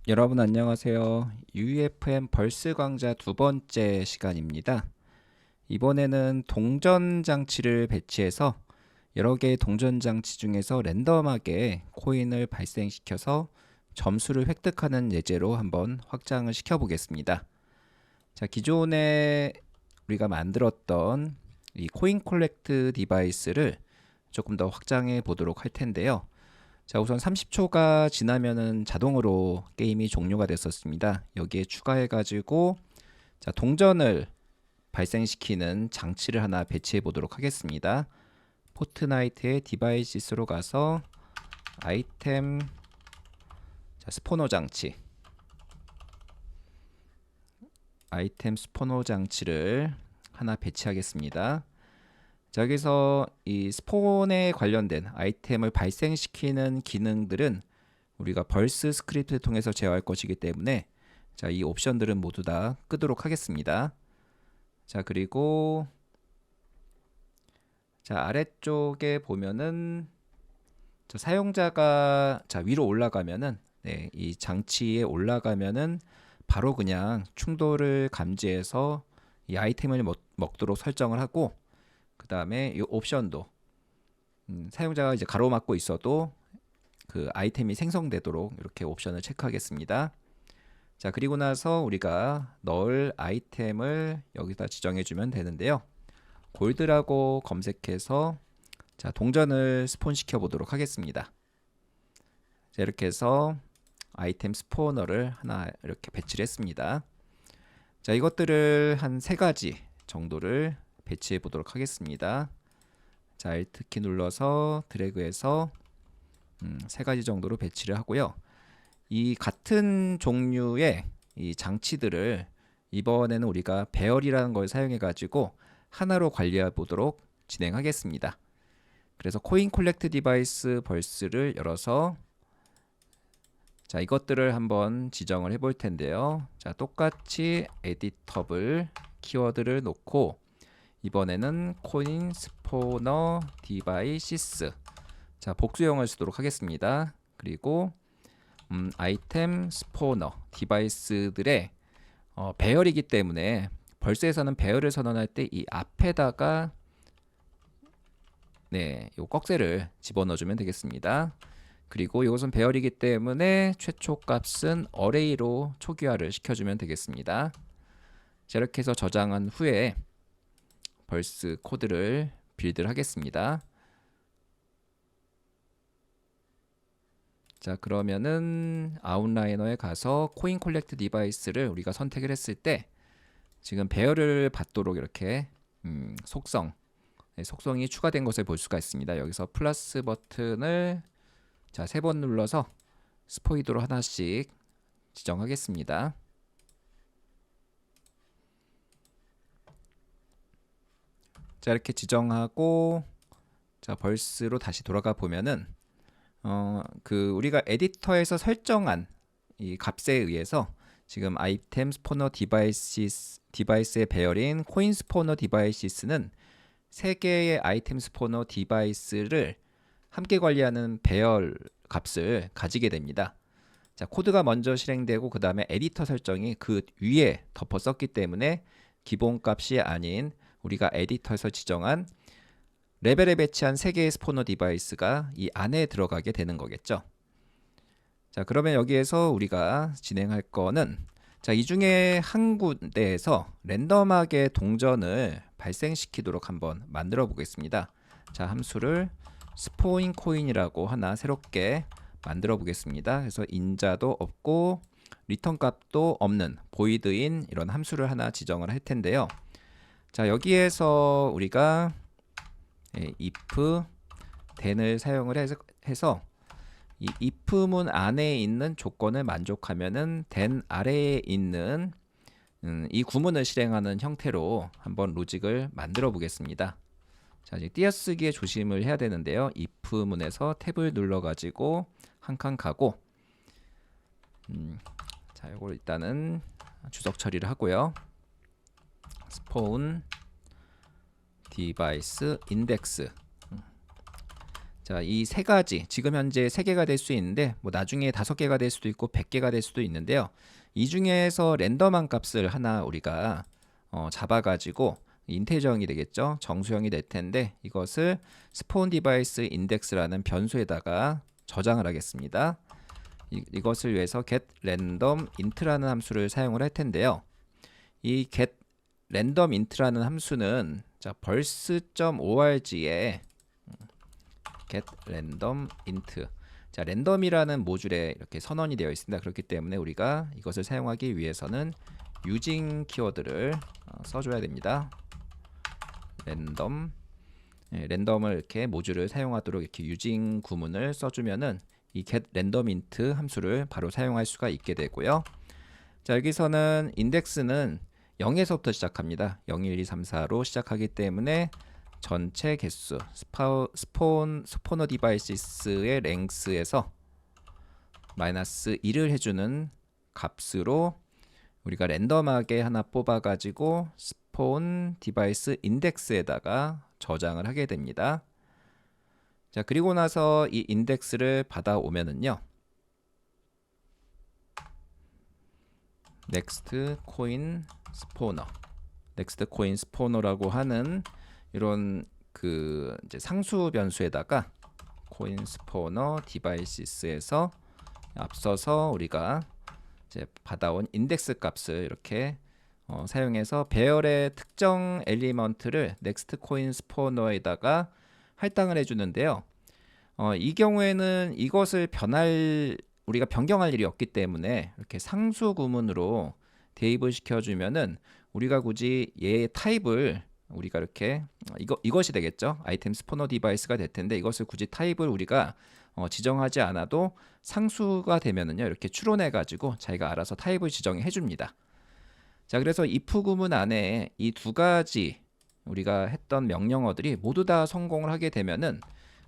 여러분 안녕하세요. UEFM 벌스 강좌 두 번째 시간입니다. 이번에는 동전 장치를 배치해서 여러 개의 동전 장치 중에서 랜덤하게 코인을 발생시켜서 점수를 획득하는 예제로 한번 확장을 시켜 보겠습니다. 자, 기존에 우리가 만들었던 이 코인 콜렉트 디바이스를 조금 더 확장해 보도록 할 텐데요. 자, 우선 30초가 지나면은 자동으로 게임이 종료가 됐었습니다. 여기에 추가해 가지고 자, 동전을 발생시키는 장치를 하나 배치해 보도록 하겠습니다. 포트나이트의 디바이시스로 가서 아이템, 자, 스포너 장치, 아이템 스포너 장치를 하나 배치하겠습니다. 자, 여기서 이 스폰에 관련된 아이템을 발생시키는 기능들은 우리가 벌스 스크립트를 통해서 제어할 것이기 때문에 자, 이 옵션들은 모두 다 끄도록 하겠습니다. 자, 그리고 자, 아래쪽에 보면은 자, 사용자가 자, 위로 올라가면은 네, 이 장치에 올라가면은 바로 그냥 충돌을 감지해서 이 아이템을 먹도록 설정을 하고 그 다음에 이 옵션도 사용자가 이제 가로막고 있어도 그 아이템이 생성되도록 이렇게 옵션을 체크하겠습니다. 자, 그리고 나서 우리가 넣을 아이템을 여기다 지정해 주면 되는데요. 골드라고 검색해서 자, 동전을 스폰 시켜 보도록 하겠습니다. 자, 이렇게 해서 아이템 스포너를 하나 이렇게 배치를 했습니다. 자, 이것들을 한 3가지 정도를 배치해 보도록 하겠습니다. 자, Alt 키 눌러서 드래그해서 3가지 정도로 배치를 하고요. 이 같은 종류의 이 장치들을 이번에는 우리가 배열이라는 걸 사용해 가지고 하나로 관리해 보도록 진행하겠습니다. 그래서 코인 콜렉트 디바이스 벌스를 열어서 자, 이것들을 한번 지정을 해 볼 텐데요. 자, 똑같이 에디터블 키워드를 놓고 이번에는 코인 스포너 디바이시스 자, 복수형을 쓰도록 하겠습니다. 그리고 아이템 스포너 디바이스들의 배열이기 때문에 벌스에서는 배열을 선언할 때 이 앞에다가 네, 요 꺽쇠를 집어넣어 주면 되겠습니다. 그리고 이것은 배열이기 때문에 최초 값은 어레이로 초기화를 시켜주면 되겠습니다. 자, 이렇게 해서 저장한 후에 벌스 코드를 빌드를 하겠습니다. 자, 그러면은 아웃라이너에 가서 코인 콜렉트 디바이스를 우리가 선택을 했을 때 지금 배열을 받도록 이렇게 속성이 추가된 것을 볼 수가 있습니다. 여기서 플러스 버튼을 자, 3번 눌러서 스포이드로 하나씩 지정하겠습니다. 자, 이렇게 지정하고 자, 벌스로 다시 돌아가 보면은 우리가 에디터에서 설정한 이 값에 의해서 지금 아이템 스포너 디바이스의 배열인 코인 스포너 디바이시스는 3개의 아이템 스포너 디바이스를 함께 관리하는 배열 값을 가지게 됩니다. 자, 코드가 먼저 실행되고 그 다음에 에디터 설정이 그 위에 덮어 썼기 때문에 기본 값이 아닌 우리가 에디터에서 지정한 레벨에 배치한 3개의 스포너 디바이스가 이 안에 들어가게 되는 거겠죠. 자, 그러면 여기에서 우리가 진행할 거는 자, 이 중에 한 군데에서 랜덤하게 동전을 발생시키도록 한번 만들어 보겠습니다. 자, 함수를 스포인 코인이라고 하나 새롭게 만들어 보겠습니다. 그래서 인자도 없고 리턴 값도 없는 보이드인 이런 함수를 하나 지정을 할 텐데요. 자, 여기에서 우리가 if then을 사용을 해서 이 if문 안에 있는 조건을 만족하면은 then 아래에 있는 이 구문을 실행하는 형태로 한번 로직을 만들어 보겠습니다. 자, 이제 띄어쓰기에 조심을 해야 되는데요. if문에서 탭을 눌러 가지고 한 칸 가고 자, 이걸 일단은 주석 처리를 하고요. 스폰 디바이스 인덱스 자, 이 세 가지 지금 현재 3개가 될 수 있는데 뭐 나중에 5개가 될 수도 있고 100개가 될 수도 있는데요. 이 중에서 랜덤한 값을 하나 우리가 잡아가지고 인테저형이 되겠죠. 정수형이 될 텐데 이것을 스폰 디바이스 인덱스라는 변수에다가 저장을 하겠습니다. 이것을 위해서 get random int라는 함수를 사용을 할 텐데요. 이 get random int라는 함수는 자, 벌스.org에 get random int 자, 랜덤이라는 모듈에 이렇게 선언이 되어 있습니다. 그렇기 때문에 우리가 이것을 사용하기 위해서는 using 키워드를 써줘야 됩니다. 랜덤 랜덤을 이렇게 모듈을 사용하도록 이렇게 using 구문을 써주면은 이 get random int 함수를 바로 사용할 수가 있게 되고요. 자, 여기서는 인덱스는 0에서부터 시작합니다. 0, 1, 2, 3, 4로 시작하기 때문에 전체 개수 스포너 디바이스의 랭스에서 마이너스 1을 해주는 값으로 우리가 랜덤하게 하나 뽑아가지고 스폰 디바이스 인덱스에다가 저장을 하게 됩니다. 자, 그리고 나서 이 인덱스를 받아오면은요. 넥스트 코인 스포너라고 하는 이런 그 이제 상수 변수에다가 코인 스포너 디바이시스에서 앞서서 우리가 이제 받아온 인덱스 값을 이렇게 사용해서 배열의 특정 엘리먼트를 넥스트 코인 스포너에다가 할당을 해주는데요. 이 경우에는 이것을 우리가 변경할 일이 없기 때문에 이렇게 상수 구문으로 대입을 시켜주면은 우리가 굳이 얘의 타입을 우리가 이렇게 이것이 되겠죠. 아이템 스포너 디바이스가 될 텐데 이것을 굳이 타입을 우리가 지정하지 않아도 상수가 되면은요 이렇게 추론해 가지고 자기가 알아서 타입을 지정해 줍니다. 자, 그래서 if 구문 안에 이 두 가지 우리가 했던 명령어들이 모두 다 성공을 하게 되면은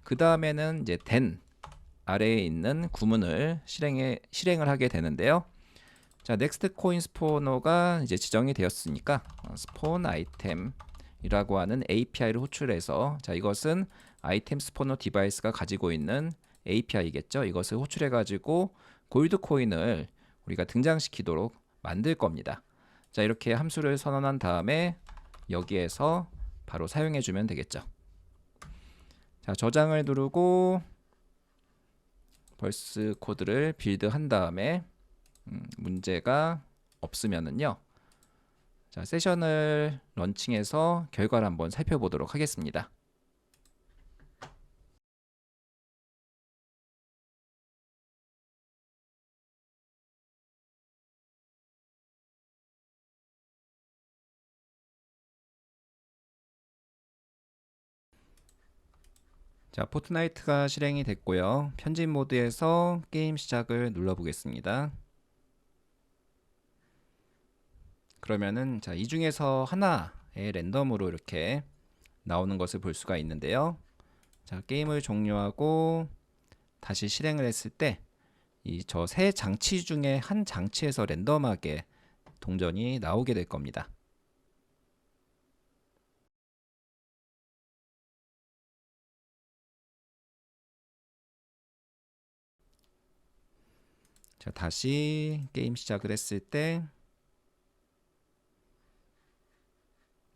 그 다음에는 이제 then 아래에 있는 구문을 실행을 하게 되는데요. 자, next coin spawner가 이제 지정이 되었으니까 spawn item이라고 하는 API를 호출해서 자, 이것은 아이템 스포너 디바이스가 가지고 있는 API겠죠. 이것을 호출해 가지고 골드 코인을 우리가 등장시키도록 만들 겁니다. 자, 이렇게 함수를 선언한 다음에 여기에서 바로 사용해 주면 되겠죠. 자, 저장을 누르고 벌스 코드를 빌드한 다음에 문제가 없으면은요. 자, 세션을 런칭해서 결과를 한번 살펴보도록 하겠습니다. 자, 포트나이트가 실행이 됐고요. 편집 모드에서 게임 시작을 눌러 보겠습니다. 그러면은 자, 이 중에서 하나의 랜덤으로 이렇게 나오는 것을 볼 수가 있는데요. 자, 게임을 종료하고 다시 실행을 했을 때 이 저 세 장치 중에 한 장치에서 랜덤하게 동전이 나오게 될 겁니다. 자, 다시 게임 시작을 했을 때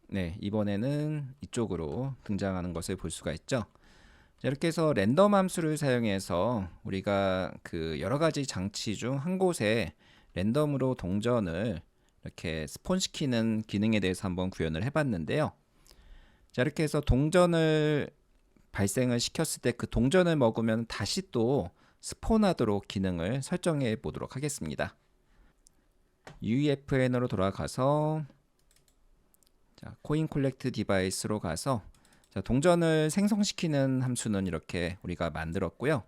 네, 이번에는 이쪽으로 등장하는 것을 볼 수가 있죠. 자, 이렇게 해서 랜덤 함수를 사용해서 우리가 그 여러 가지 장치 중 한 곳에 랜덤으로 동전을 이렇게 스폰시키는 기능에 대해서 한번 구현을 해봤는데요. 자, 이렇게 해서 동전을 발생을 시켰을 때 그 동전을 먹으면 다시 또 스폰하도록 기능을 설정해 보도록 하겠습니다. UEFN으로 돌아가서 자, 코인 콜렉트 디바이스로 가서 자, 동전을 생성시키는 함수는 이렇게 우리가 만들었고요.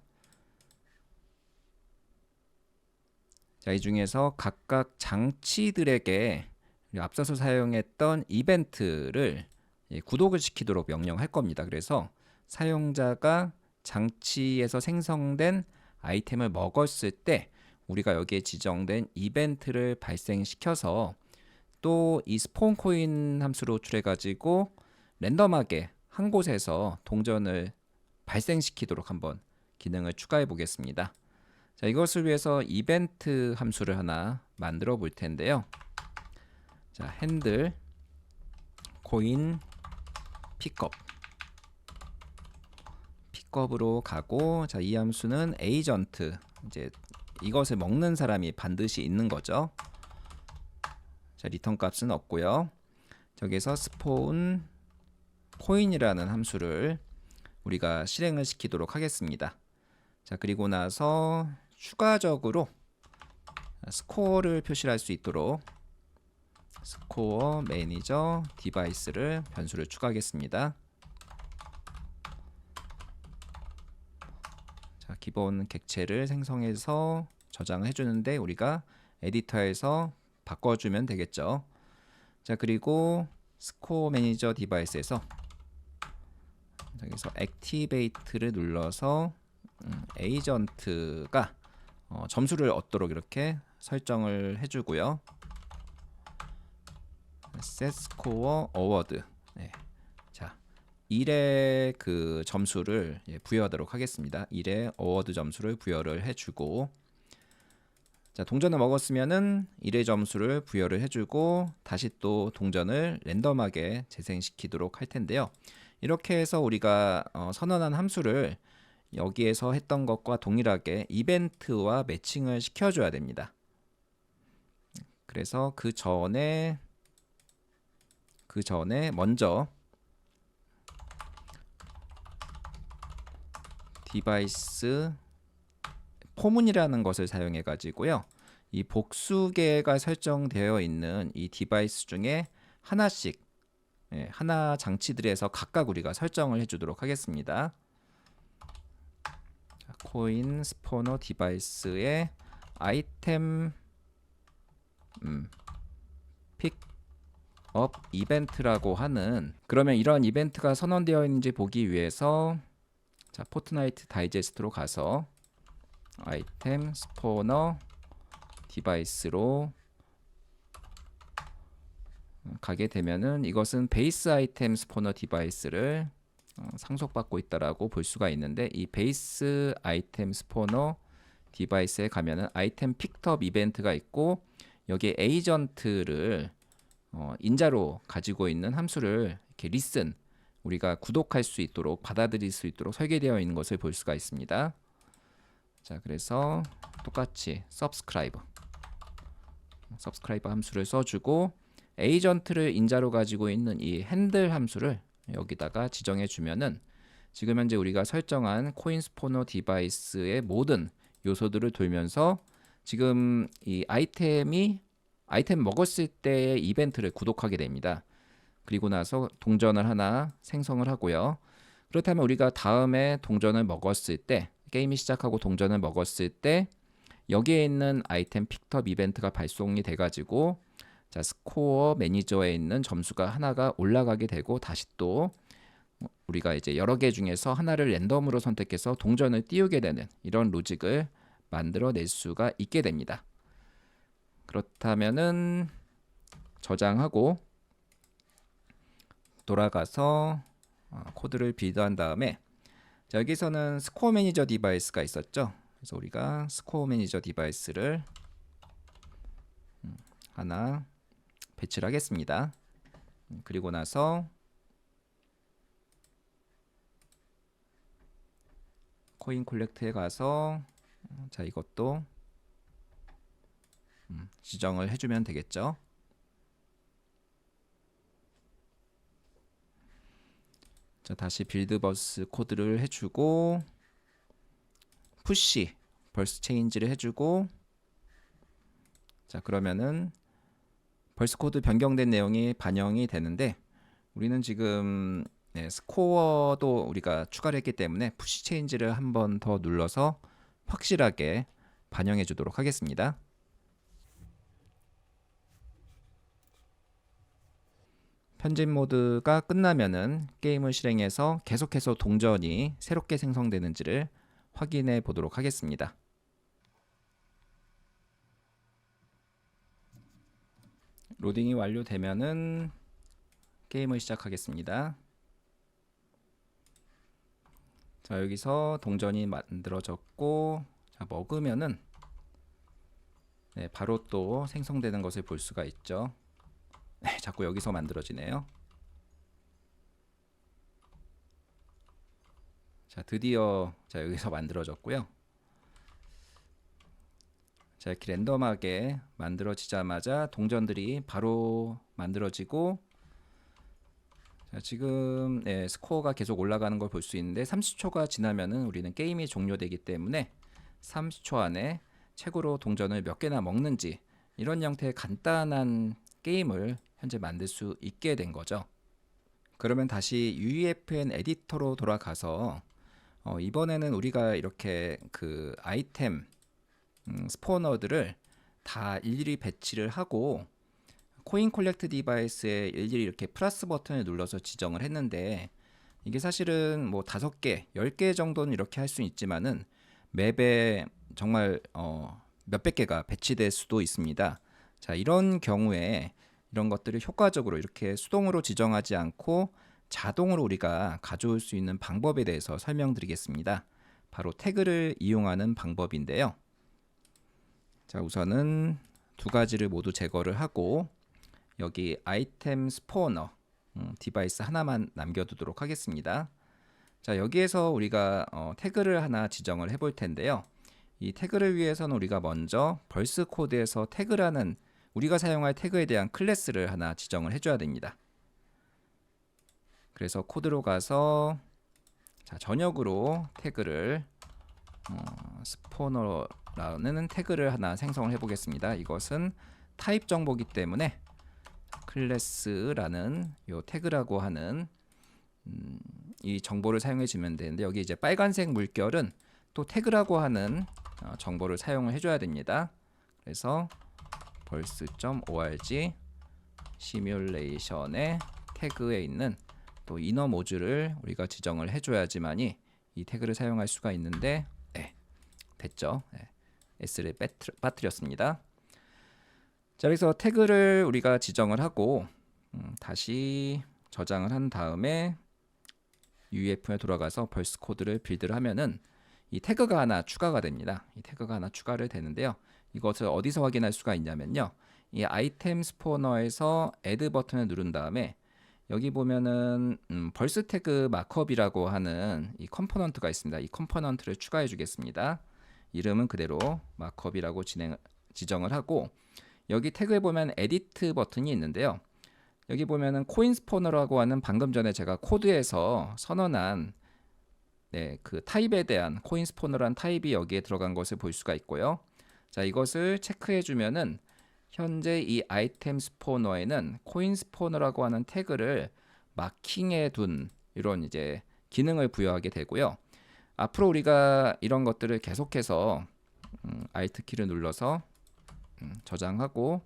자, 이 중에서 각각 장치들에게 앞서서 사용했던 이벤트를 구독을 시키도록 명령할 겁니다. 그래서 사용자가 장치에서 생성된 아이템을 먹었을 때 우리가 여기에 지정된 이벤트를 발생시켜서 또 이 스폰 코인 함수로 호출해 가지고 랜덤하게 한 곳에서 동전을 발생시키도록 한번 기능을 추가해 보겠습니다. 자, 이것을 위해서 이벤트 함수를 하나 만들어 볼 텐데요. 자, 핸들 코인 픽업으로 가고, 자, 이 함수는 에이전트, 이제 이것을 먹는 사람이 반드시 있는 거죠. 자, 리턴 값은 없고요. 저기서 스폰 코인이라는 함수를 우리가 실행을 시키도록 하겠습니다. 자, 그리고 나서 추가적으로 스코어를 표시할 수 있도록 스코어 매니저 디바이스를 변수를 추가하겠습니다. 자, 기본 객체를 생성해서 저장을 해주는데 우리가 에디터에서 바꿔주면 되겠죠. 자, 그리고 스코어 매니저 디바이스에서 여기서 액티베이트를 눌러서 에이전트가 점수를 얻도록 이렇게 설정을 해주고요. set score award, 네. 자, 1의 그 점수를 부여하도록 하겠습니다. 1의 어워드 점수를 부여를 해주고, 자, 동전을 먹었으면은 1의 점수를 부여를 해주고 다시 또 동전을 랜덤하게 재생시키도록 할 텐데요. 이렇게 해서 우리가 선언한 함수를 여기에서 했던 것과 동일하게 이벤트와 매칭을 시켜줘야 됩니다. 그래서 그 전에 먼저 디바이스 포문이라는 것을 사용해 가지고요, 이 복수계가 설정되어 있는 이 디바이스 중에 하나씩, 하나 장치들에서 각각 우리가 설정을 해주도록 하겠습니다. 자, 코인 스포너 디바이스의 아이템 픽업 이벤트라고 하는, 그러면 이런 이벤트가 선언되어 있는지 보기 위해서 자, 포트나이트 다이제스트로 가서 아이템 스포너 디바이스로 가게 되면은 이것은 베이스 아이템 스포너 디바이스를 상속받고 있다라고 볼 수가 있는데, 이 베이스 아이템 스포너 디바이스에 가면은 아이템 픽업 이벤트가 있고, 여기에 에이전트를 인자로 가지고 있는 함수를 이렇게 리슨, 우리가 구독할 수 있도록, 받아들일 수 있도록 설계되어 있는 것을 볼 수가 있습니다. 자, 그래서 똑같이 subscribe 함수를 써주고, 에이전트를 인자로 가지고 있는 이 핸들 함수를 여기다가 지정해 주면은 지금 현재 우리가 설정한 코인 스포너 디바이스의 모든 요소들을 돌면서 지금 이 아이템 먹었을 때의 이벤트를 구독하게 됩니다. 그리고 나서 동전을 하나 생성을 하고요. 그렇다면 우리가 다음에 동전을 먹었을 때, 게임이 시작하고 동전을 먹었을 때 여기에 있는 아이템 픽업 이벤트가 발송이 돼 가지고, 자, 스코어 매니저에 있는 점수가 하나가 올라가게 되고, 다시 또 우리가 이제 여러 개 중에서 하나를 랜덤으로 선택해서 동전을 띄우게 되는 이런 로직을 만들어낼 수가 있게 됩니다. 그렇다면은 저장하고 돌아가서 코드를 빌드한 다음에, 자, 여기서는 스코어 매니저 디바이스가 있었죠. 그래서 우리가 스코어 매니저 디바이스를 하나 배치를 하겠습니다. 그리고 나서 코인 콜렉트에 가서 자, 이것도 지정을 해주면 되겠죠. 자, 다시 빌드버스 코드를 해주고 푸시 벌스 체인지를 해주고, 자, 그러면은 벌스 코드 변경된 내용이 반영이 되는데, 우리는 지금 스코어도 우리가 추가를 했기 때문에 푸시 체인지를 한 번 더 눌러서 확실하게 반영해 주도록 하겠습니다. 편집 모드가 끝나면은 게임을 실행해서 계속해서 동전이 새롭게 생성되는지를 확인해 보도록 하겠습니다. 로딩이 완료되면은 게임을 시작하겠습니다. 자, 여기서 동전이 만들어졌고, 자, 먹으면은 네, 바로 또 생성되는 것을 볼 수가 있죠. 네, 자꾸 여기서 만들어지네요. 자, 드디어 자, 여기서 만들어졌고요. 자, 이렇게 랜덤하게 만들어지자마자 동전들이 바로 만들어지고, 자, 지금 네, 스코어가 계속 올라가는 걸 볼 수 있는데 30초가 지나면은 우리는 게임이 종료되기 때문에 30초 안에 최고로 동전을 몇 개나 먹는지 이런 형태의 간단한 게임을 현재 만들 수 있게 된 거죠. 그러면 다시 UEFN 에디터로 돌아가서 이번에는 우리가 이렇게 그 아이템 스포너들을 다 일일이 배치를 하고 코인 콜렉트 디바이스에 일일이 이렇게 플러스 버튼을 눌러서 지정을 했는데, 이게 사실은 뭐 5개, 10개 정도는 이렇게 할 수 있지만은 맵에 정말 몇백 개가 배치될 수도 있습니다. 자, 이런 경우에 이런 것들을 효과적으로 이렇게 수동으로 지정하지 않고 자동으로 우리가 가져올 수 있는 방법에 대해서 설명드리겠습니다. 바로 태그를 이용하는 방법인데요. 자, 우선은 두 가지를 모두 제거를 하고 여기 아이템 스포너 디바이스 하나만 남겨두도록 하겠습니다. 자, 여기에서 우리가 태그를 하나 지정을 해볼 텐데요. 이 태그를 위해서는 우리가 먼저 벌스 코드에서 태그라는 우리가 사용할 태그에 대한 클래스를 하나 지정을 해줘야 됩니다. 그래서 코드로 가서 자, 전역으로 태그를 스포너라는 태그를 하나 생성을 해보겠습니다. 이것은 타입 정보이기 때문에 클래스라는 요 태그라고 하는 이 정보를 사용해 주면 되는데, 여기 이제 빨간색 물결은 또 태그라고 하는 정보를 사용을 해줘야 됩니다. 그래서 벌스.org 시뮬레이션의 태그에 있는 또 이너 모듈을 우리가 지정을 해줘야지만이 이 태그를 사용할 수가 있는데, 네, 됐죠. 네, S를 빠뜨렸습니다. 자, 그래서 태그를 우리가 지정을 하고 다시 저장을 한 다음에 UEFN에 돌아가서 벌스 코드를 빌드를 하면은 이 태그가 하나 추가가 됩니다. 이 태그가 하나 추가를 되는데요. 이것을 어디서 확인할 수가 있냐면요. 이 아이템 스포너에서 add 버튼을 누른 다음에 여기 보면은 벌스 태그 마크업이라고 하는 이 컴포넌트가 있습니다. 이 컴포넌트를 추가해 주겠습니다. 이름은 그대로 마크업이라고 지정을 하고, 여기 태그에 보면 에디트 버튼이 있는데요. 여기 보면은 코인 스포너라고 하는 방금 전에 제가 코드에서 선언한 그 타입에 대한 코인 스포너란 타입이 여기에 들어간 것을 볼 수가 있고요. 자, 이것을 체크해 주면은 현재 이 아이템 스포너에는 코인 스포너라고 하는 태그를 마킹해 둔 이런 이제 기능을 부여하게 되고요. 앞으로 우리가 이런 것들을 계속해서 Alt 키를 눌러서 저장하고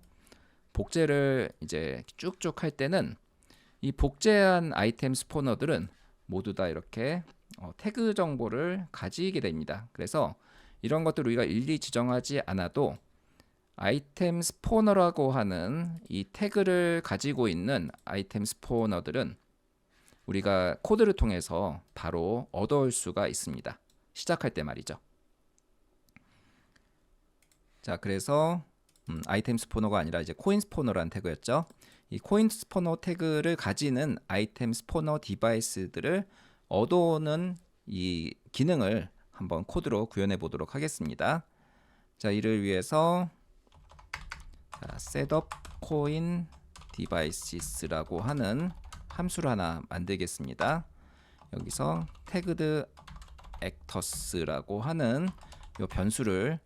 복제를 이제 쭉쭉 할 때는 이 복제한 아이템 스포너들은 모두 다 이렇게 태그 정보를 가지게 됩니다. 그래서 이런 것들을 우리가 일일이 지정하지 않아도 아이템 스포너라고 하는 이 태그를 가지고 있는 아이템 스포너들은 우리가 코드를 통해서 바로 얻어올 수가 있습니다. 시작할 때 말이죠. 자, 그래서 아이템 스포너가 아니라 이제 코인 스포너라는 태그였죠. 이 코인 스포너 태그를 가지는 아이템 스포너 디바이스들을 얻어오는 이 기능을 한번 코드로 구현해 보도록 하겠습니다. 자, 이를 위해서 setup coin devices라고 하는 함수를 하나 만들겠습니다. 여기서 tagged actors라고 하는 요 변수를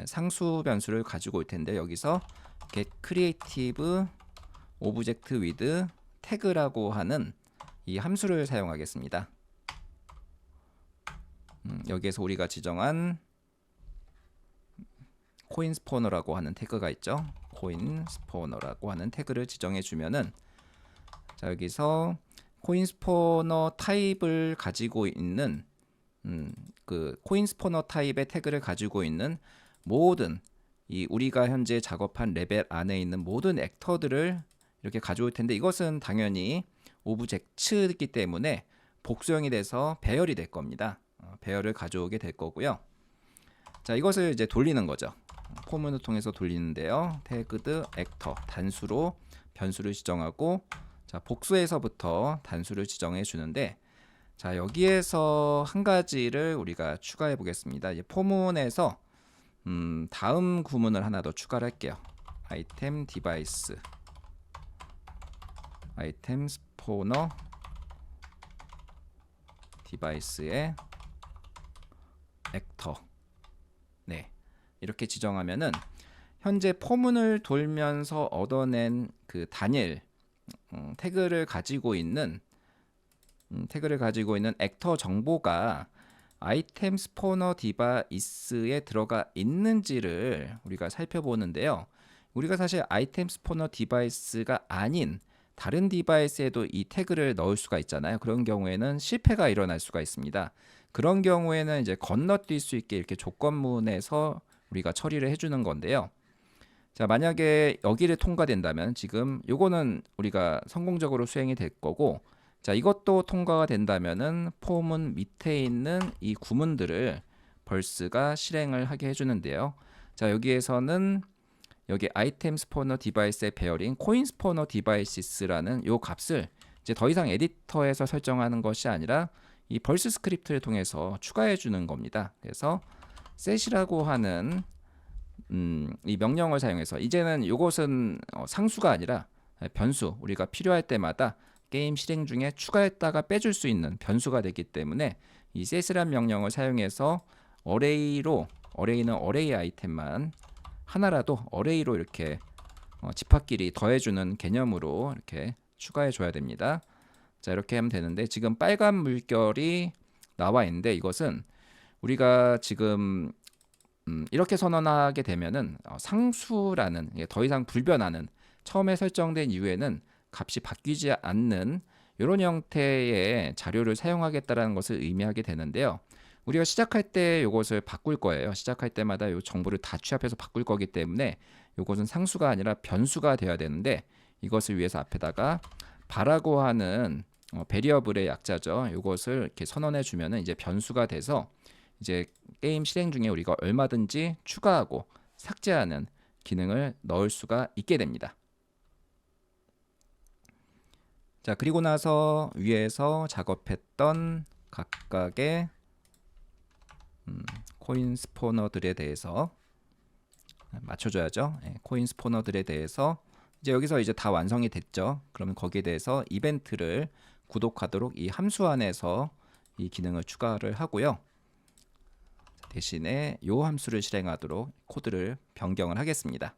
상수 변수를 가지고 올 텐데, 여기서 get creative object with tag라고 하는 이 함수를 사용하겠습니다. 여기에서 우리가 지정한 코인 스포너라고 하는 태그가 있죠. 코인 스포너라고 하는 태그를 지정해 주면은, 자, 여기서 코인 스포너 타입을 가지고 있는 그 코인 스포너 타입의 태그를 가지고 있는 모든 이 우리가 현재 작업한 레벨 안에 있는 모든 액터들을 이렇게 가져올 텐데, 이것은 당연히 오브젝트이기 때문에 복수형이 돼서 배열이 될 겁니다. 배열을 가져오게 될 거고요. 자, 이것을 이제 돌리는 거죠. 포문을 통해서 돌리는데요. 태그드 액터 단수로 변수를 지정하고, 자, 복수에서부터 단수를 지정해 주는데, 자, 여기에서 한 가지를 우리가 추가해 보겠습니다. 이제 포문에서 다음 구문을 하나 더 추가를 할게요. 아이템 디바이스, 아이템 스포너 디바이스의 액터. 네, 이렇게 지정하면은 현재 포문을 돌면서 얻어낸 그 단일 태그를 가지고 있는 액터 정보가 아이템 스포너 디바이스에 들어가 있는지를 우리가 살펴보는데요. 우리가 사실 아이템 스포너 디바이스가 아닌 다른 디바이스에도 이 태그를 넣을 수가 있잖아요. 그런 경우에는 실패가 일어날 수가 있습니다. 그런 경우에는 이제 건너뛸 수 있게 이렇게 조건문에서 우리가 처리를 해주는 건데요. 자, 만약에 여기를 통과된다면 지금 요거는 우리가 성공적으로 수행이 될 거고, 자, 이것도 통과가 된다면은 포문 밑에 있는 이 구문들을 벌스가 실행을 하게 해주는데요. 자, 여기에서는 여기 아이템 스포너 디바이스의 배열인 코인 스포너 디바이시스라는 요 값을 이제 더 이상 에디터에서 설정하는 것이 아니라 이 벌스 스크립트를 통해서 추가해 주는 겁니다. 그래서 set이라고 하는 이 명령을 사용해서 이제는 요것은 상수가 아니라 변수, 우리가 필요할 때마다 게임 실행 중에 추가했다가 빼줄 수 있는 변수가 되기 때문에 이 set이라는 명령을 사용해서 어레이는 어레이 아이템만 하나라도 어레이로 이렇게 집합끼리 더해주는 개념으로 이렇게 추가해 줘야 됩니다. 자, 이렇게 하면 되는데 지금 빨간 물결이 나와 있는데 이것은 우리가 지금 이렇게 선언하게 되면은 상수라는, 더 이상 불변하는, 처음에 설정된 이후에는 값이 바뀌지 않는 이런 형태의 자료를 사용하겠다라는 것을 의미하게 되는데요. 우리가 시작할 때 이것을 바꿀 거예요. 시작할 때마다 이 정보를 다 취합해서 바꿀 거기 때문에 이것은 상수가 아니라 변수가 되어야 되는데, 이것을 위해서 앞에다가 바라고 하는 베리어블의 약자죠. 이것을 이렇게 선언해 주면은 이제 변수가 돼서 이제 게임 실행 중에 우리가 얼마든지 추가하고 삭제하는 기능을 넣을 수가 있게 됩니다. 자, 그리고 나서 위에서 작업했던 각각의 코인 스포너들에 대해서 맞춰줘야죠. 코인 스포너들에 대해서 이제 여기서 이제 다 완성이 됐죠. 그러면 거기에 대해서 이벤트를 구독하도록 이 함수 안에서 이 기능을 추가를 하고요. 대신에 이 함수를 실행하도록 코드를 변경을 하겠습니다.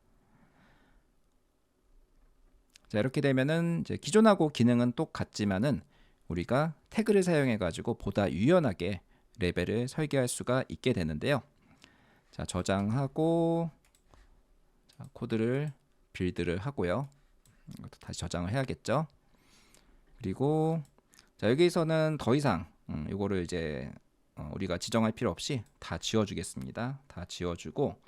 자, 이렇게 되면은 이제 기존하고 기능은 똑같지만은 우리가 태그를 사용해 가지고 보다 유연하게 레벨을 설계할 수가 있게 되는데요. 자, 저장하고, 자, 코드를 빌드를 하고요. 이것도 다시 저장을 해야겠죠. 그리고 자, 여기서는 더 이상 이거를 이제 우리가 지정할 필요 없이 다 지워주겠습니다. 다 지워주고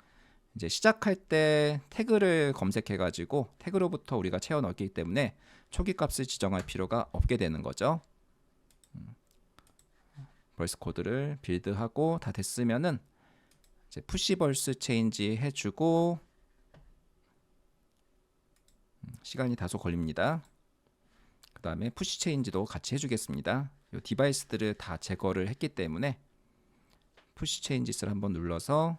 이제 시작할 때 태그를 검색해 가지고 태그로부터 우리가 채워 넣기 때문에 초기 값을 지정할 필요가 없게 되는 거죠. 벌스 코드를 빌드하고 다 됐으면은 이제 푸시 벌스 체인지 해주고, 시간이 다소 걸립니다. 그 다음에 푸시 체인지도 같이 해주겠습니다. 이 디바이스들을 다 제거를 했기 때문에 푸시 체인지스를 한번 눌러서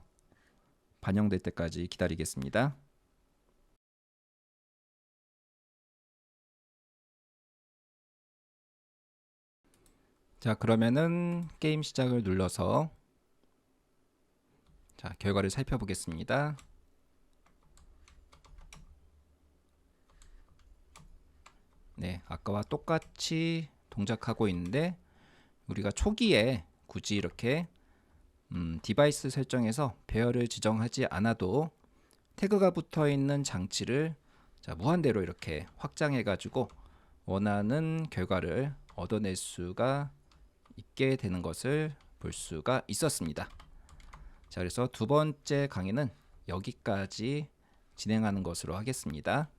반영될 때까지 기다리겠습니다. 자, 그러면은 게임 시작을 눌러서 자, 결과를 살펴보겠습니다. 네, 아까와 똑같이 동작하고 있는데 우리가 초기에 굳이 이렇게 디바이스 설정에서 배열을 지정하지 않아도 태그가 붙어 있는 장치를 자, 무한대로 이렇게 확장해 가지고 원하는 결과를 얻어낼 수가 있게 되는 것을 볼 수가 있었습니다. 자, 그래서 두 번째 강의는 여기까지 진행하는 것으로 하겠습니다.